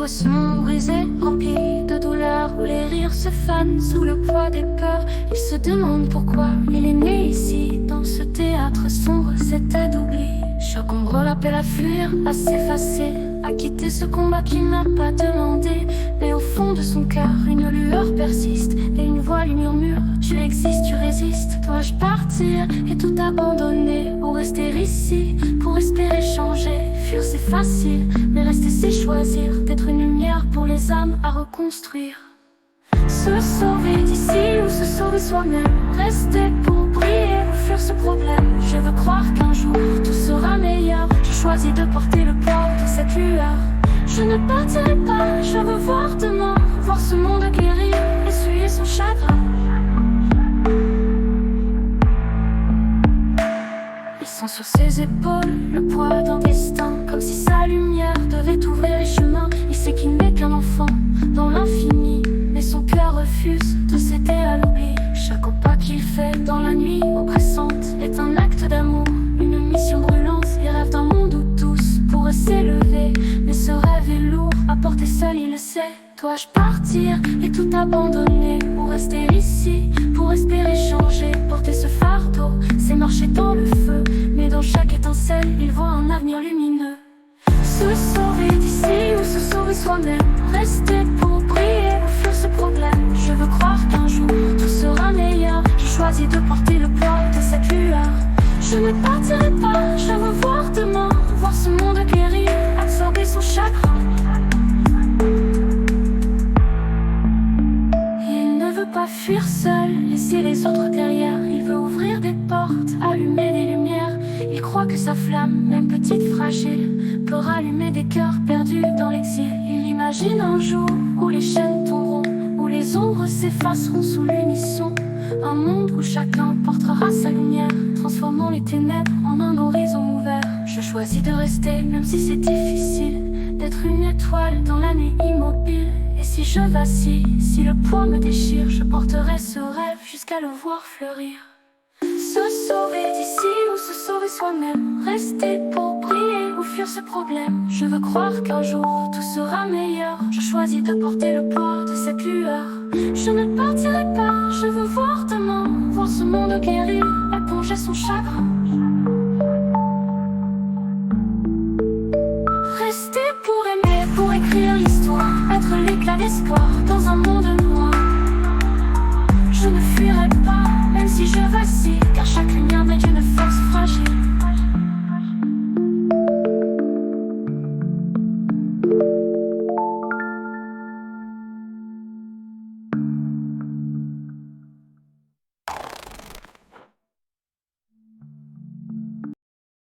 voit ce monde brisé, rempli de douleur, où les rires se fanent sous le poids des peurs. Il se demande pourquoi il est né ici, dans ce théâtre sombre, cette tête d'oubli. Chaque ombre l'appelle à fuir, à s'effacer, à quitter ce combat qu'il n'a pas demandé. Mais au fond de son cœur, une lueur persiste, et une voix lui murmure: tu existes, tu résistes. Dois-je partir et tout abandonner, ou rester ici pour espérer changer? Fuir c'est facile, mais rester c'est choisir d'être une lumière pour les âmes à reconstruire. Se sauver d'ici ou se sauver soi-même, rester pour briller ou fuir ce problème. Je veux croire qu'un jour tout sera meilleur. Je choisis de porter le poids de cette lueur. Je ne partirai pas, je veux voir demain, voir ce monde guérir, essuyer son chagrin. Il sent sur ses épaules le poids d'un destin, comme si sa lumière devait ouvrir les chemins. Il sait qu'il n'est qu'un enfant dans l'infini, mais son cœur refuse de céder à l'oubli. Chaque pas qu'il fait dans la nuit oppressante est un acte d'amour, une mission brûlante. Il rêve d'un monde où tous pourraient s'élever, mais ce rêve est lourd à porter seul, il le sait. Dois-je partir et tout abandonner, ou rester ici pour espérer changer? Porter ce fardeau, c'est marcher dans le feu, mais dans chaque étincelle, il voit un avenir lumineux. Se sauver d'ici ou se sauver soi-même, rester pour briller ou fuir ce problème. Je veux croire qu'un jour tout sera meilleur. Je choisis de porter le poids de cette lueur. Je ne partirai pas, je veux voir demain, voir ce monde guéri, absorber son chagrin. Il ne veut pas fuir seul, laisser les autres derrière. Il veut ouvrir des portes, allumer des lumières. Il croit que sa flamme, même petite, fragile, peut rallumer des cœurs perdus dans l'exil. Il imagine un jour où les chaînes tomberont, où les ombres s'effaceront sous l'unisson. Un monde où chacun portera sa lumière, transformant les ténèbres en un horizon ouvert. Je choisis de rester, même si c'est difficile, d'être une étoile dans la nuit immobile. Et si je vacille, si le poids me déchire, je porterai ce rêve jusqu'à le voir fleurir. Se sauver d'ici ou se sauver soi-même, rester pour briller ou fuir ce problème. Je veux croire qu'un jour tout sera meilleur. Je choisis de porter le poids de cette lueur. Je ne partirai pas, je veux voir demain, voir ce monde guéri, éponger son chagrin. Rester pour aimer, pour écrire l'histoire, être l'éclat d'espoir dans un monde noir. Je ne fuirai pas, même si je vacille, car chaque lumière n'est qu'une force.